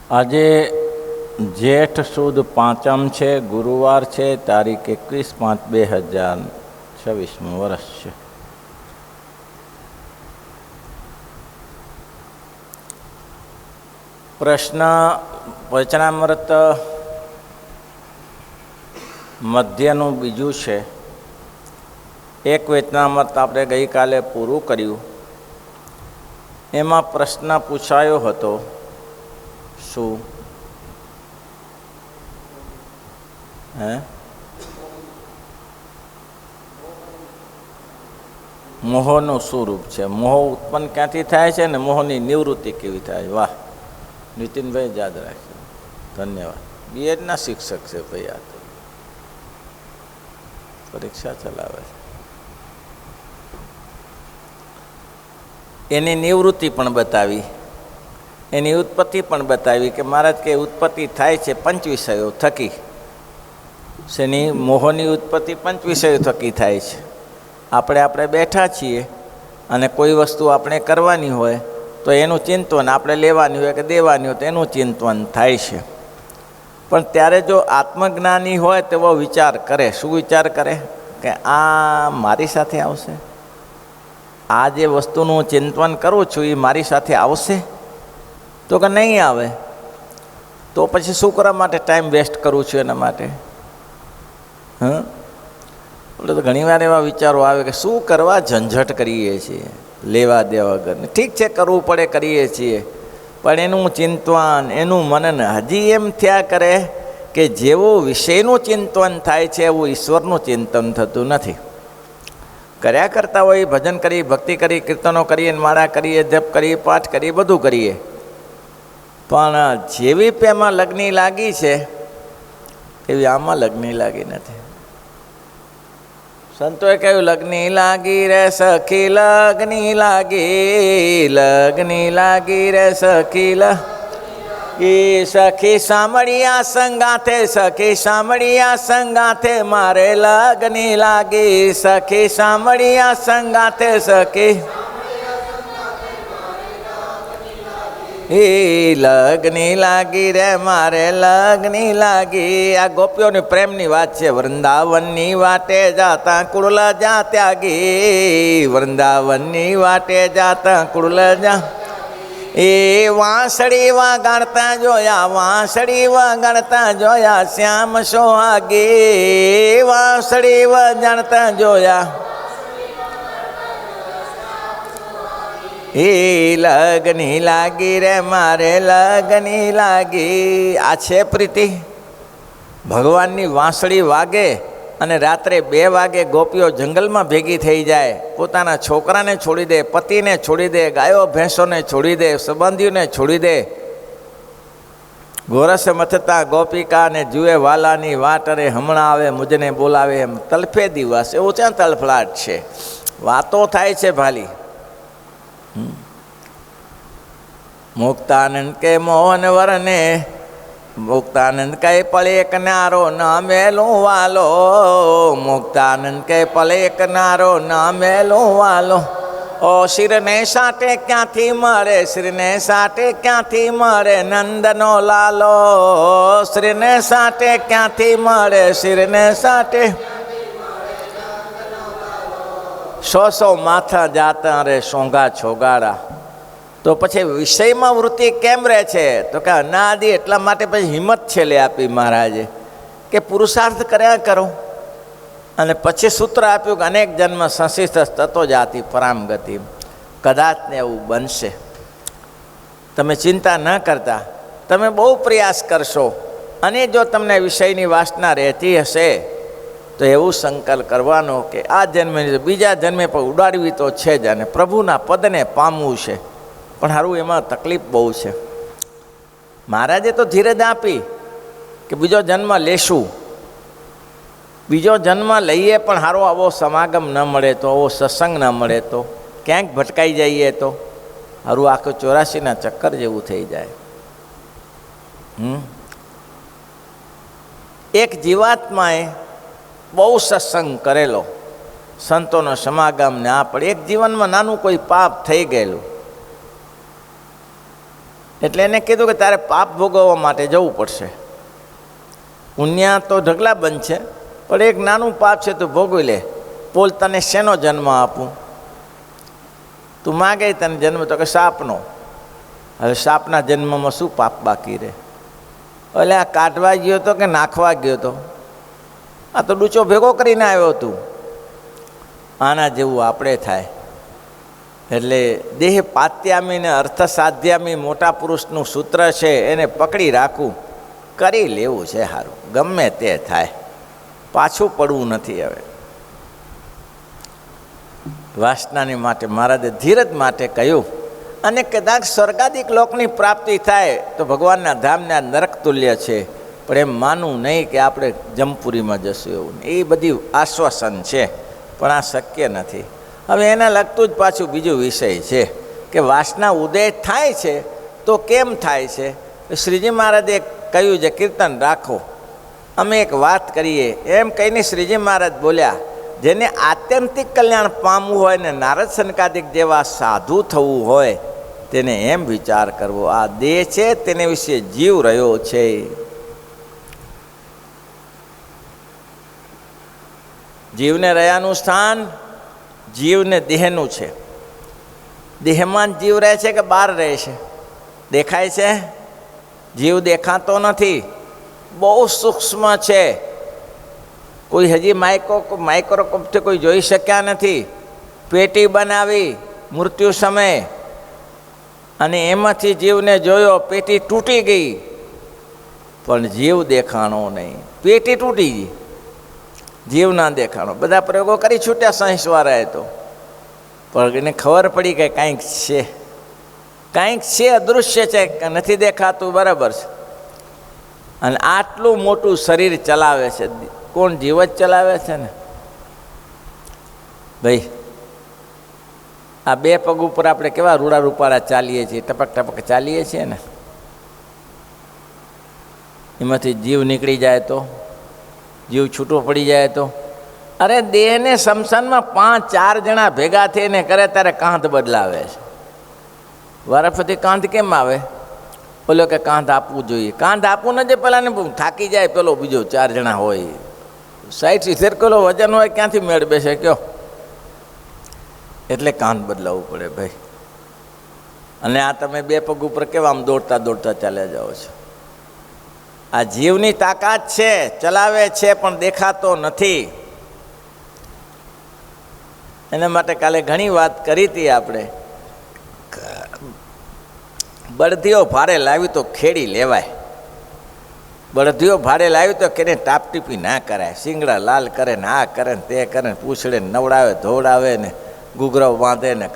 આજે જેઠ સુદ પાંચમ છે, ગુરુવાર છે, તારીખ 21/5/2026 વર્ષ છે. પ્રશ્ન વચનામૃત મધ્યનું બીજું છે. એક વચનામૃત આપણે ગઈકાલે પૂરું કર્યું. એમાં પ્રશ્ન પૂછાયો હતો, શું મોહનું શું રૂપ છે, મોહ ઉત્પન્ન ક્યાંથી થાય છે ને મોહની નિવૃત્તિ કેવી થાય? વાહ, નીતિનભાઈ યાદ રાખ્યો, ધન્યવાદ. બીએડના શિક્ષક છે ભાઈ, આ તો પરીક્ષા ચલાવે છે. એની નિવૃત્તિ પણ બતાવી, એની ઉત્પત્તિ પણ બતાવી કે મહારાજ કે ઉત્પત્તિ થાય છે પંચ વિષયો થકી. શેની? મોહની ઉત્પત્તિ પંચ વિષયો થકી થાય છે. આપણે બેઠા છીએ અને કોઈ વસ્તુ આપણે કરવાની હોય તો એનું ચિંતન, આપણે લેવાની હોય કે દેવાની હોય તો એનું ચિંતન થાય છે. પણ ત્યારે જો આત્મજ્ઞાની હોય તેવો વિચાર કરે. શું વિચાર કરે? કે આ મારી સાથે આવશે, આ જે વસ્તુનું ચિંતન કરું છું એ મારી સાથે આવશે? તો કે નહીં આવે. તો પછી શું કરવા માટે ટાઈમ વેસ્ટ કરું છું એના માટે? એટલે તો ઘણીવાર એવા વિચારો આવે કે શું કરવા ઝંઝટ કરીએ છીએ લેવા દેવા વગર. ઠીક છે, કરવું પડે, કરીએ છીએ, પણ એનું ચિંતન, એનું મનન હજી એમ થયા કરે કે જેવું વિષયનું ચિંતન થાય છે એવું ઈશ્વરનું ચિંતન થતું નથી. કર્યા કરતા હોય, ભજન કરી, ભક્તિ કરી, કીર્તનો કરીએ, માળા કરીએ, જપ કરીએ, પાઠ કરીએ, બધું કરીએ, પણ જેવી પેમાં લગ્ની લાગી છે એવી આમાં લગ્ની લાગી નથી. સંતોએ કહ્યું, લગ્ની લાગી રે સખી, લગ્ની લાગી, લગ્ની લાગી રે સખી, સખી સાંભળિયા સંગાથે, સખી સાંભળિયા સંગાથે મારે લગ્ની લાગી, સખી સાંભળિયા સંગાથે, સખી લગ્ની લાગી રે મારે લગ્ની લાગી. આ ગોપીઓની પ્રેમની વાત છે. વૃંદાવનની વાટે જાતા કુળલ જા ત્યાગી, વૃંદાવનની વાટે જાતા કુળલ જા. એ વાંસળી વગાડતા જોયા, વાંસળી વગાડતા જોયા શ્યામ સોહાગી, વાંસળી વગાડતા જોયા લગની લાગી રે મારે લગની લાગી. આ છે પ્રીતિ. ભગવાનની વાંસળી વાગે અને રાત્રે 2 વાગે ગોપીઓ જંગલમાં ભેગી થઈ જાય, પોતાના છોકરાને છોડી દે, પતિને છોડી દે, ગાયો ભેંસોને છોડી દે, સંબંધીઓને છોડી દે. ગોરસે મથતા ગોપિકાને જુએ વાલાની વાટ, અરે હમણાં આવે મુજને બોલાવે, એમ તલફે દિવસ. એવું છે, તલફલાટ છે, વાતો થાય છે ભાલી. મુક્તાનંદ કે મોહન વરને, મુક્તાનંદ કહે પળે કનારો ન મેલું વાલો, મુક્તાનંદ કહે પળે કનારો ન મેલું વાલો. ઓ શિરને સાટે ક્યાંથી મળે, શ્રીને સાટે ક્યાંથી મળે નંદનો લાલો, શ્રીને સાટે ક્યાંથી મળે, શ્રીને સાટે. 100 માથા જાતા રે સોંગા છોગાડા. તો પછી વિષયમાં વૃત્તિ કેમ રહે છે? તો કે અનાદિ. એટલા માટે પછી હિંમત છેલ્લે આપી મહારાજે કે પુરુષાર્થ કર્યા કરો. અને પછી સૂત્ર આપ્યું કે અનેક જન્મ સંશિષ્ટ તતો જાતિ પરામ ગતિ. કદાચ ને એવું બનશે. તમે ચિંતા ન કરતા, તમે બહુ પ્રયાસ કરશો અને જો તમને વિષયની વાસના રહેતી હશે તો એવું સંકલ્પ કરવાનો કે આ જન્મે બીજા જન્મે પણ ઉડાડવી તો છે જ અને પ્રભુના પદને પામવું છે. પણ સારું એમાં તકલીફ બહુ છે. મહારાજે તો ધીરજ આપી કે બીજો જન્મ લેશું, બીજો જન્મ લઈએ પણ સારો આવો સમાગમ ન મળે તો, આવો સત્સંગ ન મળે તો, ક્યાંક ભટકાઈ જઈએ તો સારું આખું 84ના ચક્કર જેવું થઈ જાય. એક જીવાત્માએ બહુ સત્સંગ કરેલો, સંતોનો સમાગમ ને આ, પણ એક જીવનમાં નાનું કોઈ પાપ થઈ ગયેલું. એટલે એને કીધું કે તારે પાપ ભોગવવા માટે જવું પડશે. પુણ્ય તો ઢગલા બંધ છે, પણ એક નાનું પાપ છે, તું ભોગવી લે. બોલ, તને શેનો જન્મ આપું? તું માગે તને જન્મ, તો કે સાપનો. હવે સાપના જન્મમાં શું પાપ બાકી રહે? એટલે આ કાઢવા ગયો હતો કે નાખવા ગયો હતો? આ તો ડૂચો ભેગો કરીને આવ્યો તું. આના જેવું આપણે થાય. એટલે દેહ પાત્યામી ને અર્થ સાધ્યામી મોટા પુરુષનું સૂત્ર છે, એને પકડી રાખવું, કરી લેવું છે સારું, ગમે તે થાય, પાછું પડવું નથી. હવે વાસનાની માટે મહારાજે ધીરજ માટે કહ્યું. અને કદાચ સ્વર્ગાદિક લોકની પ્રાપ્તિ થાય તો ભગવાનના ધામને આ નરક તુલ્ય છે, પણ એમ માનવું નહીં કે આપણે જમપુરીમાં જશું એવું. એ બધી આશ્વાસન છે, પણ આ શક્ય નથી. હવે એને લગતું જ પાછું બીજું વિષય છે કે વાસના ઉદય થાય છે તો કેમ થાય છે? શ્રીજી મહારાજે કહ્યું છે, કીર્તન રાખો, અમે એક વાત કરીએ. એમ કહીને શ્રીજી મહારાજ બોલ્યા, જેને આત્યંતિક કલ્યાણ પામવું હોય ને નારદ સનકાદિક જેવા સાધુ થવું હોય, તેને એમ વિચાર કરવો, આ દેહ છે તેને વિશે જીવ રહ્યો છે. જીવને રહ્યાનું સ્થાન જીવને દેહનું છે. દેહમાં જીવ રહે છે કે બહાર રહે છે? દેખાય છે? જીવ દેખાતો નથી, બહુ સૂક્ષ્મ છે. કોઈ હજી માઇક્રોસ્કોપથી કોઈ જોઈ શક્યા નથી. પેટી બનાવી મૃત્યુ સમયે અને એમાંથી જીવને જોયો, પેટી તૂટી ગઈ, પણ જીવ દેખાણો નહીં. પેટી તૂટી ગઈ, જીવ ના દેખાણો. બધા પ્રયોગો કરી છૂટ્યા સાયન્સવાળાએ તો, પણ એને ખબર પડી કે કાંઈક છે, કાંઈક છે, અદૃશ્ય છે, નથી દેખાતું, બરાબર છે. અને આટલું મોટું શરીર ચલાવે છે કોણ? જીવ જ ચલાવે છે ને ભાઈ. આ બે પગ ઉપર આપણે કેવા રૂડા રૂપાળા ચાલીએ છીએ, ટપક ટપક ચાલીએ છીએ ને, એમાંથી જીવ નીકળી જાય તો, જીવ છૂટો પડી જાય તો, અરે દેહને શમશાનમાં 5-4 જણા ભેગા થઈને કરે ત્યારે કાંધ બદલાવે છે. વારાફરતી કાંધ કેમ આવે? બોલો કે કાંધ આપવું જોઈએ. કાંધ આપવું ન જોઈએ, પેલાને થાકી જાય, પેલો બીજો 4 જણા હોય, 60-70 કિલો વજન હોય, ક્યાંથી મેળ બેસે કયો? એટલે કાંધ બદલાવવું પડે ભાઈ. અને આ તમે બે પગ ઉપર કેવા આમ દોડતા દોડતા ચાલ્યા જાઓ છો. આ જીવની તાકાત છે, ચલાવે છે, પણ દેખાતો નથી. એના માટે કાલે ઘણી વાત કરી હતી આપણે. બળદીઓ ભારે લાવી તો ખેડી લેવાય, બળદીઓ ભારે લાવી તો કેને ટાપટીપી ના કરાય. શિંગડા લાલ કરે ને આ કરે ને તે કરે ને, પૂછડે નવડાવે ધોવડાવે ને, ઘૂઘરો બાંધે ને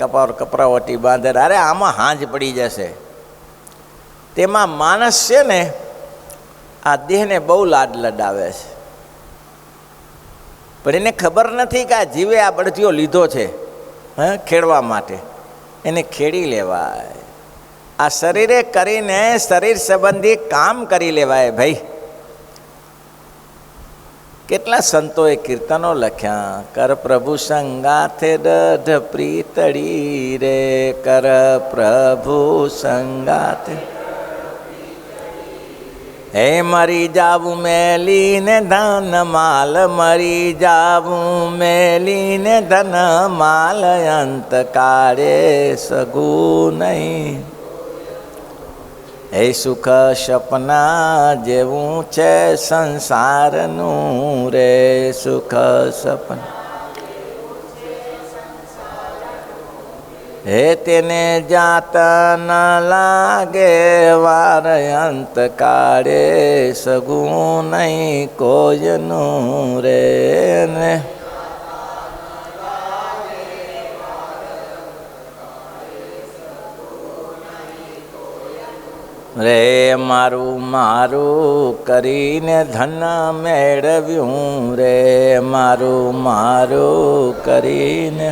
કપરાવટી બાંધે. અરે આમાં હાંજ પડી જશે. તેમાં માણસ છે ને આ દેહને બહુ લાડ લડાવે છે, પણ એને ખબર નથી કે આ જીવે આ બળદીઓ લીધો છે ખેડવા માટે. એને ખેડી લેવાય. આ શરીરે કરીને શરીર સંબંધી કામ કરી લેવાય ભાઈ. કેટલા સંતોએ કીર્તનો લખ્યા, કર પ્રભુ સંગાથે દઢ પ્રીતળી રે, કર પ્રભુ સંગાથે. હે મરી જાવું મેલીને ધન માલ, મરી જાવું મેલીને ધન માલ, અંત કાળે સગું નહીં. હે સુખ સપના જેવું છે સંસારનું રે, સુખ સપના. હે તેને જાત ન લાગે વાર, અંત કાળે સગું નહીં કોઈનું રે. ને રે મારું મારું કરીને ધન મેળવ્યું રે, મારું મારું કરીને.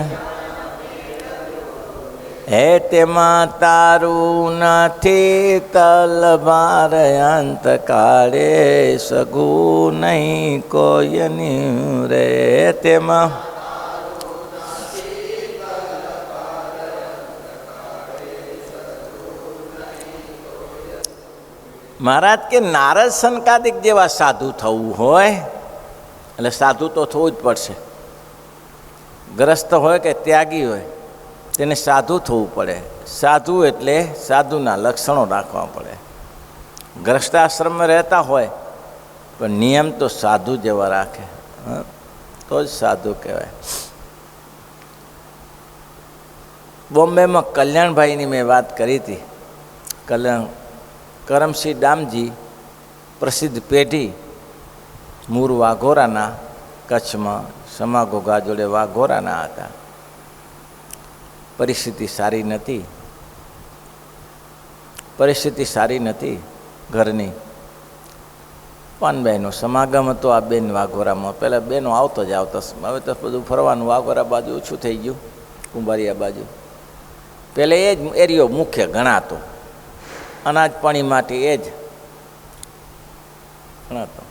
હે તેમાં તારું નથી તલવાર, અંત કાળે સગું નહીં કોઈનું રે. તેમાં મહારાજ કે નારદ સનકાદિક જેવા સાધુ થવું હોય એટલે સાધુ તો થવું જ પડશે. ગ્રસ્ત હોય કે ત્યાગી હોય તેને સાધુ થવું પડે. સાધુ એટલે સાધુના લક્ષણો રાખવા પડે. ગ્રસ્તાશ્રમમાં રહેતા હોય પણ નિયમ તો સાધુ જેવા રાખે તો જ સાધુ કહેવાય. બોમ્બેમાં કલ્યાણભાઈની મેં વાત કરી હતી. કરમસિંહ ડામજી પ્રસિદ્ધ પેઢી મૂળ વાઘોરાના, કચ્છમાં સમા ઘોઘા જોડે વાઘોરાના હતા. પરિસ્થિતિ સારી નથી ઘરની. પાનભાઈનો સમાગમ હતો આ બેન વાઘોરામાં. પહેલાં બેનો આવતો જ આવતો, હવે તો બધું ફરવાનું વાઘોરા બાજુ ઓછું થઈ ગયું, કુંભારિયા બાજુ. પહેલાં એ જ એરિયો મુખ્ય ગણાતો, અનાજ પાણી માટે એ જ ગણાતો.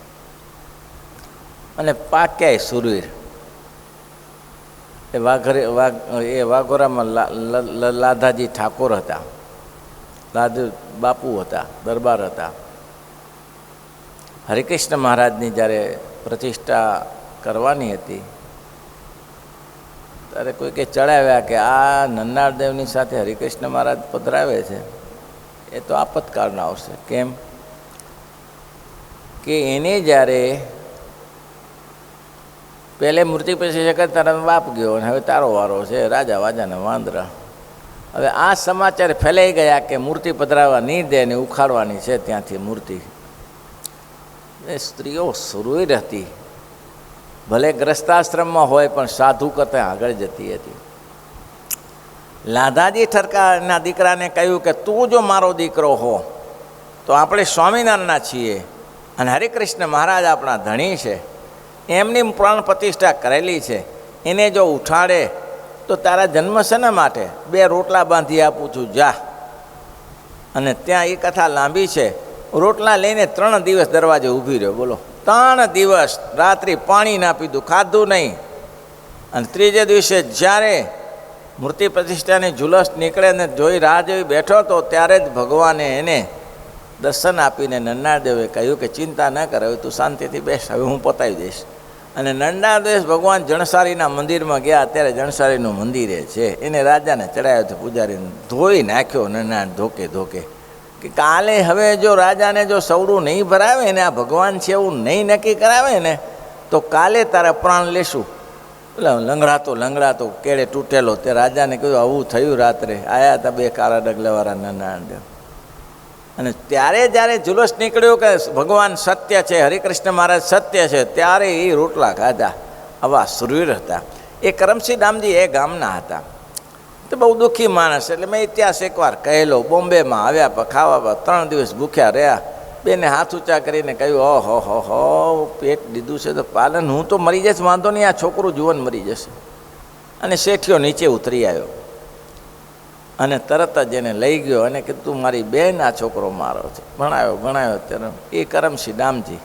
અને પાક્યાય સુરવીર. એ વાઘોરામાં લાધાજી ઠાકોર હતા, લાધુ બાપુ હતા, દરબાર હતા. હરિકૃષ્ણ મહારાજની જ્યારે પ્રતિષ્ઠા કરવાની હતી ત્યારે કોઈકે ચડાવ્યા કે આ નન્નાળદેવની સાથે હરિકૃષ્ણ મહારાજ પધરાવે છે, એ તો આપતકાળના આવશે. કેમ કે એને જ્યારે પહેલે મૂર્તિ પછી શકર તારા બાપ ગયો અને હવે તારો વારો છે, રાજા વાજાના વાંદરા. હવે આ સમાચાર ફેલાઈ ગયા કે મૂર્તિ પધરાવવા નહીં દે ને ઉખાડવાની છે ત્યાંથી મૂર્તિ. એ સ્ત્રીઓ સુરવીર હતી, ભલે ગ્રસ્તાશ્રમમાં હોય પણ સાધુ કરતાં આગળ જતી હતી. લાધાજી ઠરકાના દીકરાને કહ્યું કે તું જો મારો દીકરો હો તો આપણે સ્વામિનારાયણના છીએ અને હરિકૃષ્ણ મહારાજ આપણા ધણી છે, એમની પ્રાણ પ્રતિષ્ઠા કરેલી છે, એને જો ઉઠાડે તો તારા જન્મ છે ને માટે 2 રોટલા બાંધી આપું છું, જા. અને ત્યાં એ કથા લાંબી છે. રોટલા લઈને 3 દિવસ દરવાજે ઊભી રહ્યો. બોલો, 3 દિવસ રાત્રિ પાણી ના પીધું, ખાધું નહીં. અને 3જે દિવસે જ્યારે મૂર્તિ પ્રતિષ્ઠાની ઝુલસ નીકળે ને જોઈ રાહ જોઈ બેઠો હતો ત્યારે જ ભગવાને એને દર્શન આપીને નન્નાદેવે કહ્યું કે ચિંતા ન કરે, તું શાંતિથી બેસ, હવે હું પતાવી દઈશ. અને નન્નાદેવ ભગવાન જણસારીના મંદિરમાં ગયા ત્યારે જણસારીનું મંદિરે છે, એને રાજાને ચડાવ્યો હતો, પૂજારીને ધોઈ નાખ્યો નન્નાદ ધોકે ધોકે. કે કાલે હવે જો રાજાને જો સવડું નહીં ભરાવે ને, આ ભગવાન છે એવું નહીં નક્કી કરાવે ને, તો કાલે તારા પ્રાણ લેશું. એટલે લંગડાતો કેળે તૂટેલો. તે રાજાને કહ્યું આવું થયું. રાત્રે આવ્યા હતા 2 કાળા ડગલાવાળા નન્નાદેવ. અને ત્યારે જ્યારે જુલુસ નીકળ્યું કે ભગવાન સત્ય છે, હરિકૃષ્ણ મહારાજ સત્ય છે, ત્યારે એ રોટલા ખાધા. આવા સુરવીર હતા. એ કરમસિંહ ડામજી એ ગામના હતા. તો બહુ દુઃખી માણસ. એટલે મેં ઇતિહાસ એકવાર કહેલો. બોમ્બેમાં આવ્યા પર ખાવા 3 દિવસ ભૂખ્યા રહ્યા. બેને હાથ ઊંચા કરીને કહ્યું ઓહો પેટ દીધું છે તો પાલન, હું તો મરી જઈશ, વાંધો નહીં, આ છોકરું જુવાન મરી જશે. અને શેઠિયો નીચે ઉતરી આવ્યો અને તરત જ એને લઈ ગયો અને કે તું મારી બેન, આ છોકરો મારો છે. ભણાયો ત્યારે એ કરમસિંહ ડામજી,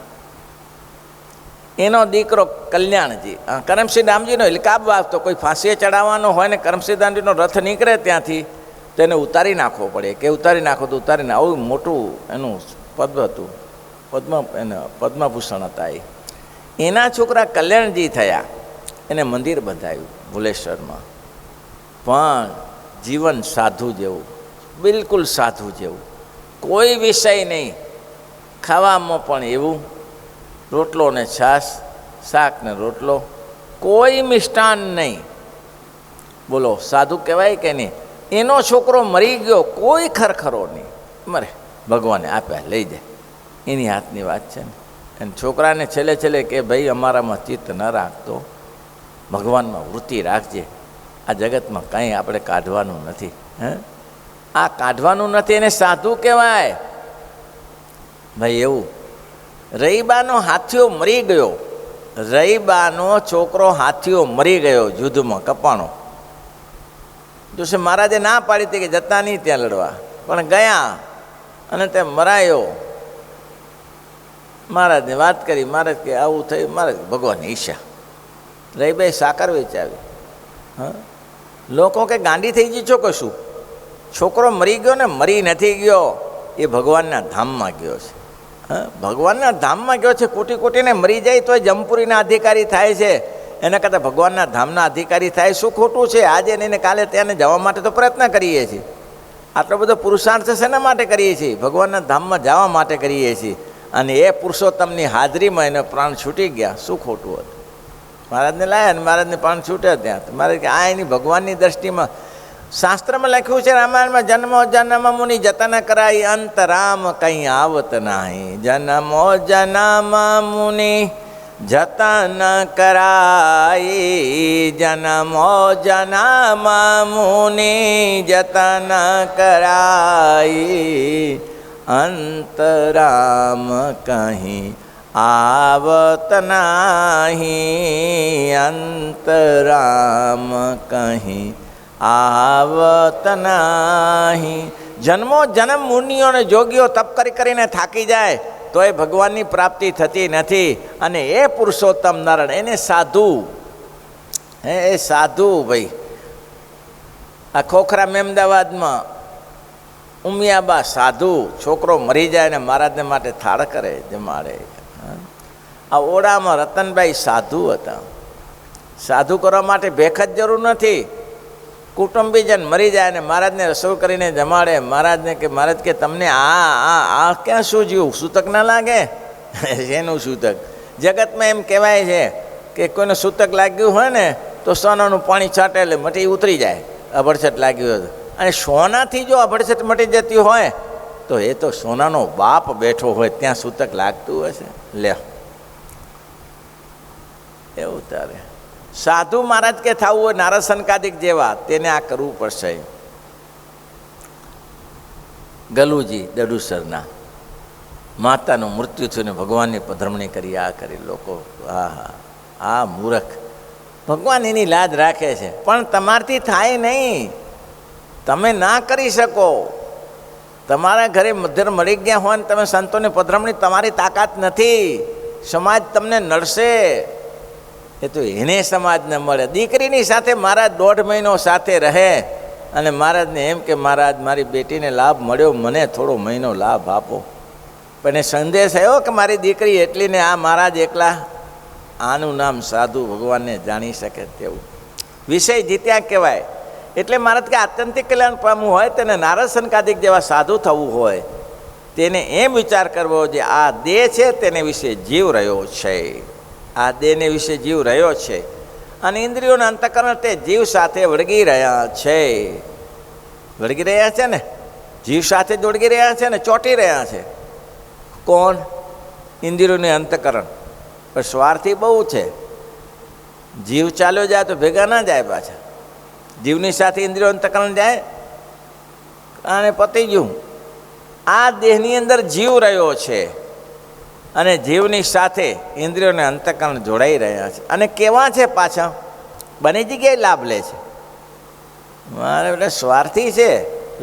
એનો દીકરો કલ્યાણજી. કરમસિંહ ડામજીનો હિલકાબ વાગતો, કોઈ ફાંસીએ ચડાવવાનો હોય ને કરમસિંહ ડામજીનો રથ નીકળે ત્યાંથી તો એને ઉતારી નાખવો પડે. કે ઉતારી નાખો તો ઉતારીને આવું મોટું એનું પદ હતું, પદ્મભૂષણ હતા. એના છોકરા કલ્યાણજી થયા. એને મંદિર બંધાયું ભુલેશ્વરમાં. પણ જીવન સાધુ જેવું, બિલકુલ સાધુ જેવું, કોઈ વિષય નહીં. ખાવામાં પણ એવું, રોટલો ને છાશ, શાક ને રોટલો, કોઈ મિષ્ટાન નહીં. બોલો, સાધુ કહેવાય કે નહીં? એનો છોકરો મરી ગયો, કોઈ ખરખરો નહીં, મરે, ભગવાને આપ્યા લઈ જાય, એની હાથની વાત છે ને. અને છોકરાને છેલ્લે કે ભાઈ અમારામાં ચિત્ત ન રાખતો, ભગવાનમાં વૃત્તિ રાખજે. આ જગતમાં કંઈ આપણે કાઢવાનું નથી. આ કાઢવાનું નથી, એને સાધુ કહેવાય ભાઈ. એવું રહીબાનો હાથીઓ મરી ગયો, રહીબાનો છોકરો હાથીઓ મરી ગયો યુદ્ધમાં, કપાણો. જોશે મહારાજે ના પાડી હતી કે જતા નહીં ત્યાં લડવા, પણ ગયા અને તે મરાયો. મહારાજને વાત કરી, મહારાજ કે આવું થયું. મહારાજ ભગવાન ઈચ્છા. રહીબાઈ સાકર વેચાવી. લોકો કે ગાંડી થઈ ગઈ છો કશું? છોકરો મરી ગયો ને, મરી નથી ગયો, એ ભગવાનના ધામમાં ગયો છે. ભગવાનના ધામમાં ગયો છે, કોટી કોટીને મરી જાય તોય જમપુરીના અધિકારી થાય છે, એના કરતાં ભગવાનના ધામના અધિકારી થાય શું ખોટું છે? આજે નહીં કાલે ત્યાં જવા માટે તો પ્રયત્ન કરીએ છીએ, આટલો બધો પુરુષાર્થ શેના માટે કરીએ છીએ? ભગવાનના ધામમાં જવા માટે કરીએ છીએ, અને એ પુરુષોત્તમની હાજરીમાં એને પ્રાણ છૂટી ગયા, શું ખોટું હતું? મહારાજને લાયા અને મહારાજને પ્રાણ છૂટ્યા ત્યાં. મારે કે આ એની ભગવાનની દ્રષ્ટિમાં શાસ્ત્રમાં લખ્યું છે, રામાયણમાં જન્મો જન્મ મુનિ જતન કરાય અંત રામ કંઈ આવત નહીં. જન્મો જન્મ મુનિ જતન કરાય, જન્મો જન્મ મુનિ જતન કરાય, અંત રામ કહી આવત નહીં, અંત રામ કહી આવત નહીં. જન્મો જન્મ મુનિઓ અને જોગીઓ તપ કરીને થાકી જાય તો એ ભગવાનની પ્રાપ્તિ થતી નથી. અને એ પુરુષોત્તમ નારાયણ એને સાધુ, એ સાધુ ભાઈ. આ ખોખરા મેમદાવાદમાં ઉમિયાબા સાધુ છોકરો મરી જાય ને મહારાજને માટે થાળ કરે, જમાડે. આ ઓડામાં રતનભાઈ સાધુ હતા. સાધુ કરવા માટે ભેખ જ જરૂર નથી, કુટુંબીજન મરી જાય ને મહારાજને રસોઈ કરીને જમાડે. મહારાજને કે મહારાજ કે તમને આ ક્યાં સૂજ્યું? સૂતક ના લાગે? એનું સૂતક જગતમાં એમ કહેવાય છે કે કોઈને સૂતક લાગ્યું હોય ને તો સોનાનું પાણી છાંટે એટલે મટી ઉતરી જાય, અભડછટ લાગ્યું હોય. અને સોનાથી જો અભડછટ મટી જતી હોય તો એ તો સોનાનો બાપ બેઠો હોય ત્યાં સૂતક લાગતું હશે? લે એવું તારે સાધુ મહારાજ કે થવું હોય નારદ સનકાદિક જેવા, તેને આ કરવું પડશે. ગલુજી દડુસરના માતાનું મૃત્યુ થયું ને ભગવાનની પધરમણી કરી, આ કરી લોકો. આ મૂર્ખ. ભગવાન એની લાજ રાખે છે પણ તમારથી થાય નહીં, તમે ના કરી શકો. તમારા ઘરે મધ્યર મળી ગયા હોય ને તમે સંતોની પધરમણી, તમારી તાકાત નથી, સમાજ તમને નડશે. એ તો એને સમાજ ન મળે. દીકરીની સાથે મહારાજ 1.5 મહિનો સાથે રહે અને મહારાજને એમ કે મહારાજ મારી બેટીને લાભ મળ્યો, મને થોડો મહિનો લાભ આપો. પણ એ સંદેશ આવ્યો કે મારી દીકરી એટલી ને આ મહારાજ એકલા. આનું નામ સાધુ ભગવાનને જાણી શકે તેવું વિષય જીત્યા કહેવાય. એટલે મહારાજ કે આત્યંતિક કલ્યાણ પામવું હોય તેને નારદ સનકાદિક જેવા સાધુ થવું હોય તેને એમ વિચાર કરવો જે આ દેહ છે તેને વિશે જીવ રહ્યો છે, આ દેહને વિશે જીવ રહ્યો છે અને ઇન્દ્રિયોના અંતઃકરણ તે જીવ સાથે વળગી રહ્યા છે. વળગી રહ્યા છે ને, જીવ સાથે જ વળગી રહ્યા છે ને, ચોંટી રહ્યા છે. કોણ? ઇન્દ્રિયોને અંતઃકરણ. પણ સ્વાર્થી બહુ છે. જીવ ચાલ્યો જાય તો ભેગા ના જાય પાછા. જીવની સાથે ઇન્દ્રિયો અંતઃકરણ જાય અને પતી ગયું. આ દેહની અંદર જીવ રહ્યો છે અને જીવની સાથે ઇન્દ્રિયોને અંતઃકરણ જોડાઈ રહ્યા છે. અને કેવા છે પાછા? બની જગ્યાએ લાભ લે છે. મારે એટલે સ્વાર્થી છે,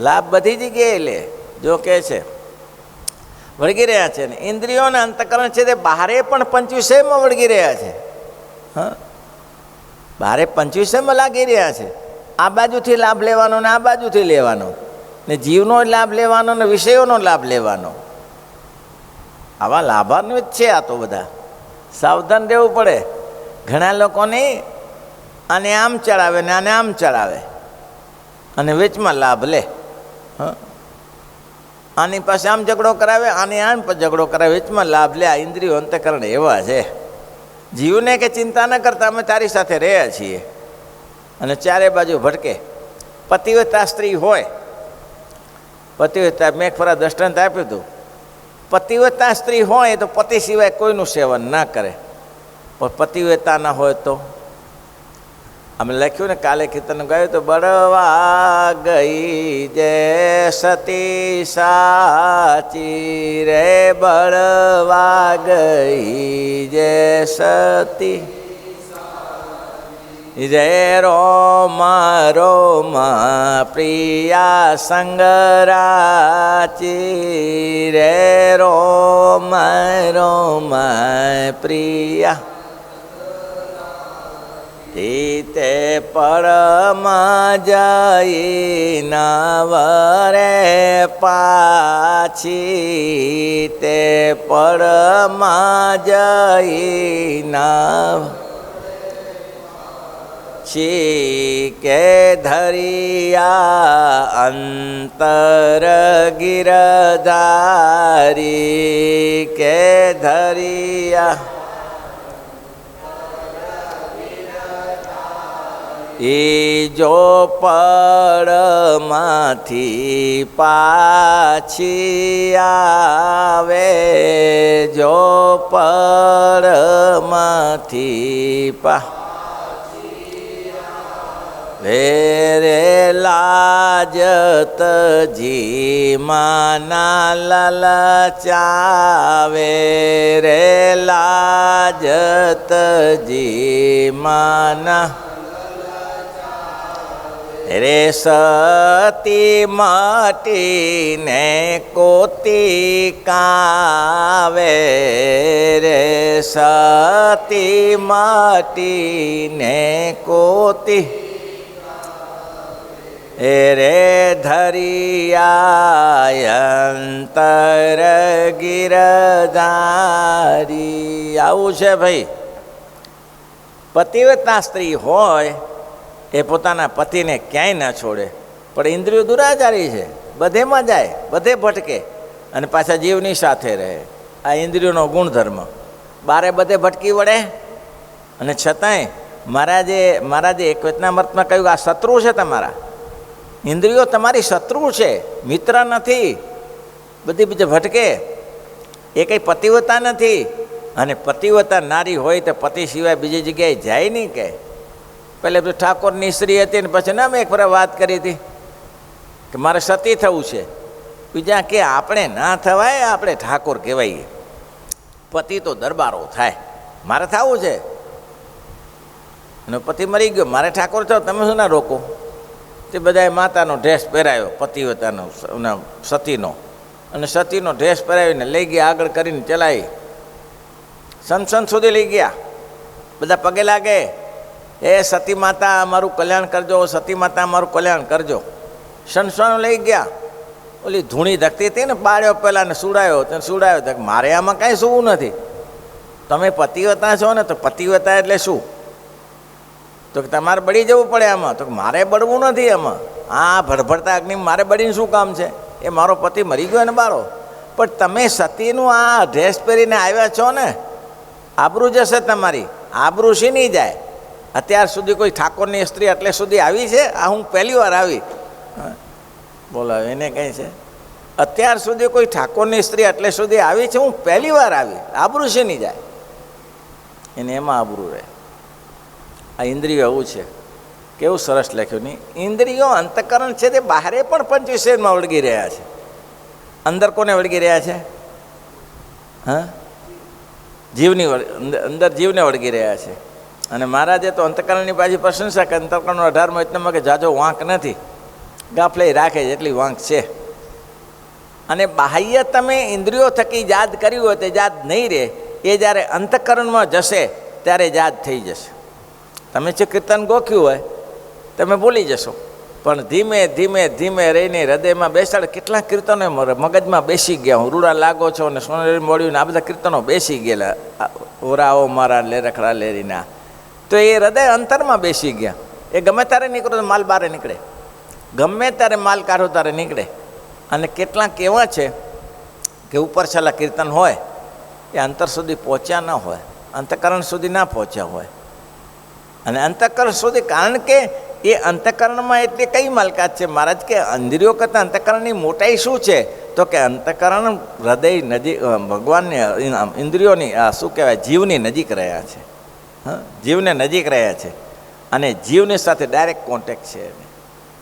લાભ બધી જગ્યાએ લે. જો કે છે વળગી રહ્યા છે ને ઇન્દ્રિયોને અંતઃકરણ છે તે બહારે પણ 25માં વળગી રહ્યા છે. હા, બહારે 25માં લાગી રહ્યા છે. આ બાજુથી લાભ લેવાનો ને આ બાજુથી લેવાનો, ને જીવનો લાભ લેવાનો ને વિષયોનો લાભ લેવાનો. આવા લાભાન્વિત છે આ તો બધા. સાવધાન રહેવું પડે. ઘણા લોકોને આને આમ ચડાવે ને આને આમ ચડાવે અને વેચમાં લાભ લે. હા, આની પાસે આમ ઝઘડો કરાવે, આને આમ ઝઘડો કરાવે, વેચમાં લાભ લે. આ ઇન્દ્રિયો અંતઃકરણ એવા છે. જીવને કે ચિંતા ન કરતા અમે તારી સાથે રહ્યા છીએ અને ચારે બાજુ ભટકે. પતિવ્રતા સ્ત્રી હોય, પતિવ્રતા મેં ખરા દ્રષ્ટાંત આપ્યું હતું. પતિવ્રતા સ્ત્રી હોય તો પતિ સિવાય કોઈનું સેવન ના કરે. પણ પતિવ્રતા ના હોય તો અમે લખ્યું ને કાલે કીર્તન ગાયું તો બળવા ગઈ જે સતી સાચી રે, બળવા ગઈ જે સતી રે, રોમા રોમા પ્રિયા સંગરાચી રે, રોમા રોમા પ્રિયા તે પરમ જઈ નવરે પાછી, તે પળમાં જઈના છી કે ધરિયા અંતર ગિરધારી કે ધરિયા ઈ જો પડમાંથી પાછી આવે જો પડમાંથી વેરે લાજત જીમાના લલચાવે રે લાજત જીમાના રે સતી માટીને કોતી કાવે રે સતી માટીને કોતી રે ધરિયાયંતર ગિરધારી. આવું છે ભાઈ. પતિવ્રતા સ્ત્રી હોય એ પોતાના પતિને ક્યાંય ના છોડે, પણ ઇન્દ્રિયો દુરાચારી છે, બધેમાં જાય, બધે ભટકે અને પાછા જીવની સાથે રહે. આ ઇન્દ્રિયોનો ગુણધર્મ. બારે બધે ભટકી વળે અને છતાંય મહારાજે એક વચનામૃતમાં કહ્યું આ શત્રુ છે તમારા. ઇન્દ્રિયો તમારી શત્રુ છે, મિત્ર નથી. બધી બીજે ભટકે, એ કંઈ પતિવ્રતા નથી. અને પતિવ્રતા નારી હોય તો પતિ સિવાય બીજી જગ્યાએ જાય નહીં. કે પહેલે બધું ઠાકોરની સ્ત્રી હતી ને પછી ના મેં એક વાર વાત કરી હતી કે મારે સતી થવું છે. બીજા કે આપણે ના થવાય, આપણે ઠાકોર કહેવાય. પતિ તો દરબારો થાય, મારે થવું છે. અને પતિ મરી ગયો, મારે ઠાકોર થયો, તમે શું ના રોકો? તે બધાએ માતાનો ડ્રેસ પહેરાયો પતિવ્રતાનો સતીનો, અને સતીનો ડ્રેસ પહેરાવીને લઈ ગયા, આગળ કરીને ચલાવી સંસન સુધી લઈ ગયા. બધા પગે લાગે, એ સતી માતા અમારું કલ્યાણ કરજો, સતી માતા અમારું કલ્યાણ કરજો. સંસન લઈ ગયા. ઓલી ધૂણી ધકતી હતી ને, બાળ્યો પહેલાં ને સુડાયો તો મારે આમાં કાંઈ સુવું નથી. તમે પતિવ્રતા છો ને, તો પતિવ્રતા એટલે શું? તો તમારે બળી જવું પડે આમાં. તો મારે બળવું નથી આમાં. આ ભડભડતા અગ્નિ મારે બળીને શું કામ છે? એ મારો પતિ મરી ગયો ને બારો. પણ તમે સતીનું આ ડ્રેસ પહેરીને આવ્યા છો ને, આબરૂ જશે તમારી. આબરૂ શી નહીં જાય? અત્યાર સુધી કોઈ ઠાકોરની સ્ત્રી એટલે સુધી આવી છે? આ હું પહેલી વાર આવી. બોલો એને કંઈ છે? અત્યાર સુધી કોઈ ઠાકોરની સ્ત્રી એટલે સુધી આવી છે? હું પહેલી વાર આવી. આબરૂ શી નહીં જાય? એને એમાં આબરૂ રહે. આ ઇન્દ્રિયો એવું છે. કેવું સરસ લખ્યું નહીં? ઇન્દ્રિયો અંતઃકરણ છે તે બહારે પણ પંચવિષયમાં વળગી રહ્યા છે. અંદર કોને વળગી રહ્યા છે? હા, જીવની અંદર જીવને વળગી રહ્યા છે. અને મહારાજે તો અંતઃકરણની પાછી પ્રશંસા કે અંતઃકરણનો 18મો વચનમાં કે જાજો વાંક નથી, ગાફલે રાખે જેટલી વાંક છે. અને બાહ્ય તમે ઇન્દ્રિયો થકી યાદ કર્યું હોય તે યાદ નહીં રહે. એ જ્યારે અંતઃકરણમાં જશે ત્યારે યાદ થઈ જશે. તમે જે કીર્તન ગોખ્યું હોય તમે ભૂલી જશો, પણ ધીમે ધીમે ધીમે રહીને હૃદયમાં બેસાડ. કેટલાક કીર્તનો મગજમાં બેસી ગયા. હું રૂડા લાગો છો ને સોનેરી મળ્યું ને આ બધા કીર્તનો બેસી ગયેલા. ઓરાઓ મારા લે રખડા લેરીના, તો એ હૃદય અંતરમાં બેસી ગયા. એ ગમે ત્યારે નીકળો તો માલ બહાર નીકળે, ગમે ત્યારે માલ કાઢો ત્યારે નીકળે. અને કેટલાક એવા છે કે ઉપર છેલ્લા કીર્તન હોય એ અંતર સુધી પહોંચ્યા ન હોય, અંતઃકરણ સુધી ના પહોંચ્યા હોય. અને અંતઃકરણ સુધી, કારણ કે એ અંતઃકરણમાં એટલી કઈ માલકાત છે? મહારાજ કે ઇન્દ્રિયો કરતાં અંતઃકરણની મોટાઈ શું છે? તો કે અંતઃકરણ હૃદય નજીક, ભગવાનને ઇન્દ્રિયોની શું કહેવાય, જીવની નજીક રહ્યા છે. હા, જીવને નજીક રહ્યા છે. અને જીવની સાથે ડાયરેક્ટ કોન્ટેક્ટ છે.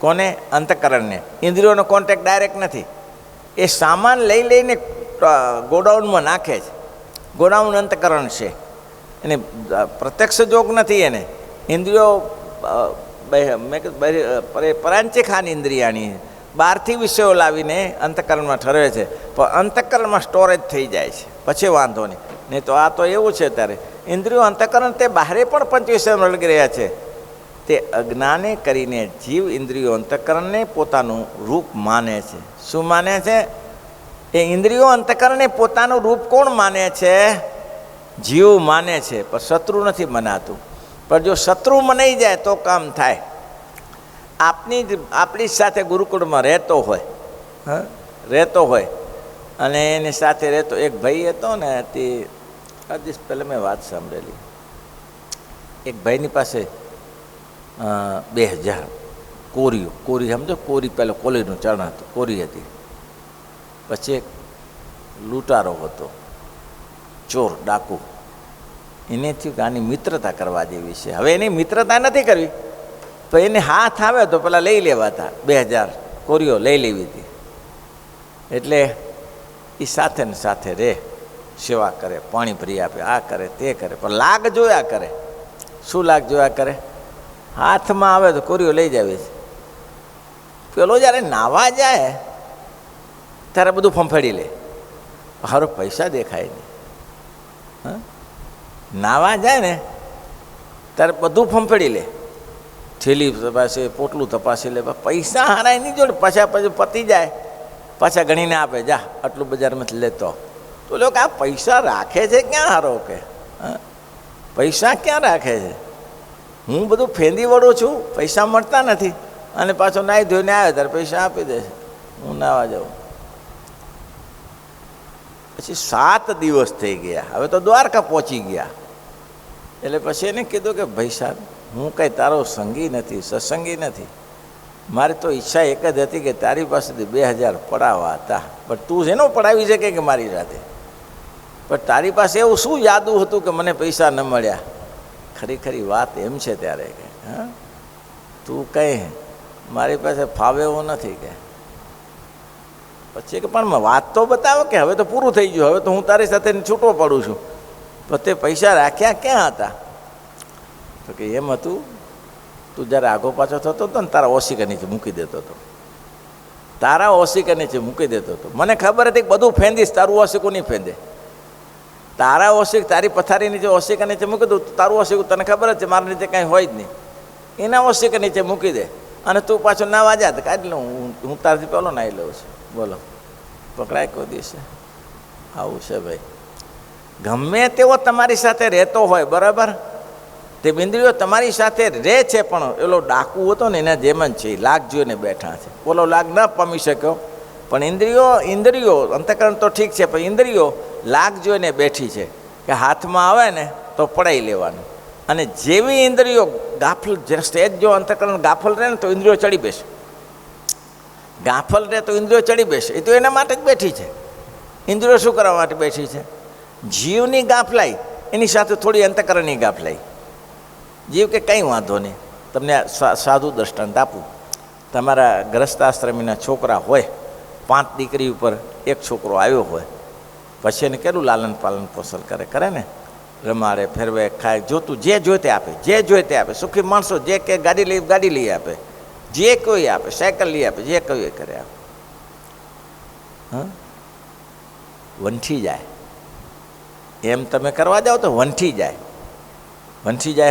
કોને? અંતઃકરણને. ઇન્દ્રિયોનો કોન્ટેક્ટ ડાયરેક્ટ નથી. એ સામાન લઈ લઈને ગોડાઉનમાં નાખે છે. ગોડાઉન અંતઃકરણ છે. એને પ્રત્યક્ષ જોગ નથી. એને ઇન્દ્રિયો પરાંચે ખાન ઇન્દ્રિયાની, બહારથી વિષયો લાવીને અંતઃકરણમાં ઠરવે છે. પણ અંતઃકરણમાં સ્ટોરેજ થઈ જાય છે, પછી વાંધો નહીં. તો આ તો એવું છે. ત્યારે ઇન્દ્રિયો અંતઃકરણ તે બહારે પણ પંચવિષયમાં વળગી રહ્યા છે. તે અજ્ઞાને કરીને જીવ ઇન્દ્રિયો અંતઃકરણને પોતાનું રૂપ માને છે. શું માને છે? એ ઇન્દ્રિયો અંતઃકરણને પોતાનું રૂપ કોણ માને છે? જીવ માને છે, પણ શત્રુ નથી મનાતું. પણ જો શત્રુ મનાઈ જાય તો કામ થાય. આપણી સાથે ગુરુકુળમાં રહેતો હોય અને એની સાથે રહેતો એક ભાઈ હતો ને, તે આ દિવસ પહેલાં મેં વાત સાંભળેલી. એક ભાઈની પાસે 2000 કોરી સમજો, કોરી પહેલાં કોલીનું ચરણ હતું, કોરી હતી. પછી એક લૂંટારો હતો, ચોર, ડાકુ. એને થયું કે આની મિત્રતા કરવા જેવી છે. હવે એની મિત્રતા નથી કરવી, તો એને હાથ આવે તો પેલા લઈ લેવાતા. 2000 કોરીઓ લઈ લેવી હતી. એટલે એ સાથે ને સાથે રહે, સેવા કરે, પાણી ભરી આપે, આ કરે તે કરે, પણ લાગ જોયા કરે. શું લાગ જોયા કરે? હાથમાં આવે તો કોરીઓ લઈ જાવે છે. પેલો જ્યારે નાવા જાય ત્યારે બધું ફંફેડી લે. હારો પૈસા દેખાય નહીં. નાવા જાય ને ત્યારે બધું ફંફેડી લે. થેલી તપાસે, પોટલું તપાસી લે, પૈસા હારાય નહીં જોડે. પાછા પતી જાય, પાછા ગણીને આપે, જા આટલું બજારમાંથી લેતો. તો લોકો આ પૈસા રાખે છે ક્યાં હારો? કે પૈસા ક્યાં રાખે છે? હું બધું ફેંદી વળું છું, પૈસા મળતા નથી, અને પાછો નાહી ધોઈને આવે ત્યારે પૈસા આપી દે છે. હું નાવા જાઉં. પછી 7 દિવસ થઈ ગયા, હવે તો દ્વારકા પહોંચી ગયા. એટલે પછી એને કીધું કે ભાઈ સાહેબ, હું કંઈ તારો સંગી નથી, સત્સંગી નથી. મારી તો ઈચ્છા એક જ હતી કે તારી પાસેથી 2000 પડાવવા હતા, પણ તું જેનો પડાવી શકે કે મારી સાથે. પણ તારી પાસે એવું શું યાદુ હતું કે મને પૈસા ન મળ્યા? ખરી વાત એમ છે ત્યારે કે હા, તું કંઈ મારી પાસે ફાવે એવું નથી કે. પછી કે પણ વાત તો બતાવો કે હવે તો પૂરું થઈ ગયું, હવે તો હું તારી સાથે છૂટો પડું છું. તો તે પૈસા રાખ્યા ક્યાં હતા? તો કે એમ હતું, તું જ્યારે આગો પાછો થતો હતો ને, તારા ઓશિકા નીચે મૂકી દેતો હતો. તારા ઓશિકા નીચે મૂકી દેતો હતો. મને ખબર હતી કે બધું ફેંદીશ, તારું ઓશિકું નહીં ફેંદે. તારા ઓશિક તારી પથારી નીચે ઓશિકા નીચે મૂકી દઉં, તારું ઓશિકું તને ખબર જ છે મારા નીચે કાંઈ હોય જ નહીં. એના ઓશિકા નીચે મૂકી દે, અને તું પાછો નાવા જા તો કાઢી લઉં, હું તારથી પહેલો નાહી લઉં છું. બોલો, પકડાય કોઈ દિવસે? આવું છે ભાઈ. ગમે તેવો તમારી સાથે રહેતો હોય, બરાબર, તે ઇન્દ્રિયો તમારી સાથે રહે છે, પણ એલો ડાકુ હતો ને એના જેમ જ છે. લાગ જોઈને બેઠા છે. બોલો, લાગ ન પામી શક્યો, પણ ઇન્દ્રિયો અંતઃકરણ તો ઠીક છે, પણ ઇન્દ્રિયો લાગ જોઈને બેઠી છે કે હાથમાં આવે ને તો પડાવી લેવાનું. અને જેવી ઇન્દ્રિયો ગાફલ, સ્ટેજ જો અંતઃકરણ ગાફલ રહે ને તો ઇન્દ્રિયો ચડી બેસે. ગાફલ રહે તો ઇન્દ્રિયો ચડી બેસે. એ તો એના માટે જ બેઠી છે. ઇન્દ્રિયો શું કરવા માટે બેઠી છે? જીવની ગાફલાઈ, એની સાથે થોડી અંતઃકરણની ગાફલાઈ. જીવ કે કંઈ વાંધો નહીં. તમને સાદું દ્રષ્ટાંત આપું. તમારા ગ્રસ્તાશ્રમીના છોકરા હોય, 5 દીકરી ઉપર એક છોકરો આવ્યો હોય, પછી એને કેટલું લાલન પાલન પોષણ કરે ને, રમાડે, ફેરવે, ખાય, જોતું જે જોઈએ તે આપે, જે જોઈએ તે આપે. સુખી માણસો જે કે ગાડી લઈ આપે, જે કોઈ આપે, સાયકલ લઈ આપે, જે કોઈ એ કરે આપે. વંઠી જાય એમ તમે કરવા જાઓ તો વંઠી જાય.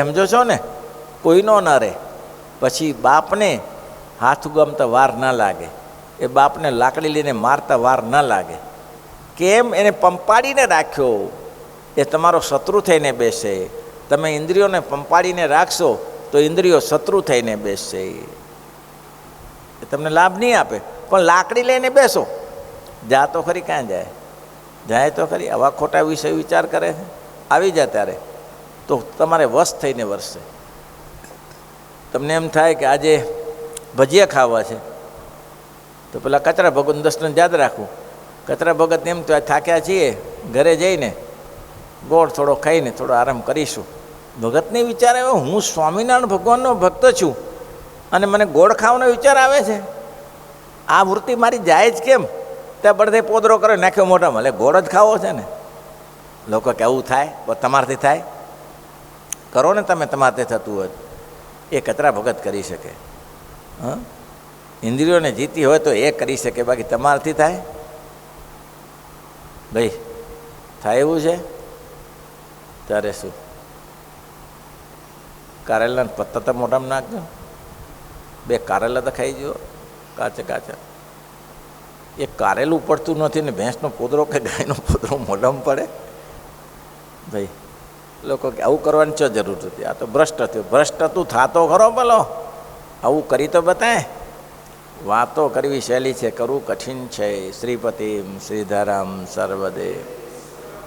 સમજો છો ને? કોઈનો ન રહે. પછી બાપને હાથ ઉગામતા વાર ન લાગે, એ બાપને લાકડી લઈને મારતા વાર ન લાગે. કેમ? એને પંપાડીને રાખ્યો, એ તમારો શત્રુ થઈને બેસે. તમે ઇન્દ્રિયોને પંપાડીને રાખશો તો ઇન્દ્રિયો શત્રુ થઈને બેસશે. એ તમને લાભ નહીં આપે. પણ લાકડી લઈને બેસો, જા તો ખરી. ક્યાં જાય તો ખરી. આવા ખોટા વિષય વિચાર કરે છે. આવી જાય ત્યારે તો તમારે વશ થઈને વરસશે. તમને એમ થાય કે આજે ભજીયા ખાવા છે, તો પેલા કચરા ભગતનું દર્શન યાદ રાખવું. કચરા ભગત એમ તો થાક્યા છીએ, ઘરે જઈને ગોળ થોડો ખાઈને થોડો આરામ કરીશું. ભગતને વિચાર આવ્યો, હું સ્વામિનારાયણ ભગવાનનો ભક્ત છું અને મને ગોળ ખાવાનો વિચાર આવે છે. આ વૃત્તિ મારી જાય જ કેમ? ત્યાં બધે પોદરો કરે નાખ્યો મોઢામાં, એટલે ગોળ જ ખાવો છે ને. લોકો કે આવું થાય, તમારાથી થાય? કરો ને તમે, તમારાથી થતું હોય. એ કચરા ભગત કરી શકે. ઇન્દ્રિયોને જીતી હોય તો એ કરી શકે, બાકી તમારાથી થાય? ભાઈ થાય એવું છે? ત્યારે શું? કારેલા પત્તા તો મોઢામાં નાખજો, 2 કારેલા તો ખાઈ જુઓ, કાચા. એ કારેલું પડતું નથી ને ભેંસનો પોદરો કે ગાયનો પોદરો મોઢામાં પડે ભાઈ. લોકો કે આવું કરવાની ચો જરૂર હતી, આ તો ભ્રષ્ટ થયું. ભ્રષ્ટ તું થાતો ખરો ભલો, આવું કરી તો બતાય. વાતો કરવી સહેલી છે, કરવું કઠિન છે. શ્રીપતિમ શ્રીધરમ સર્વદેવ.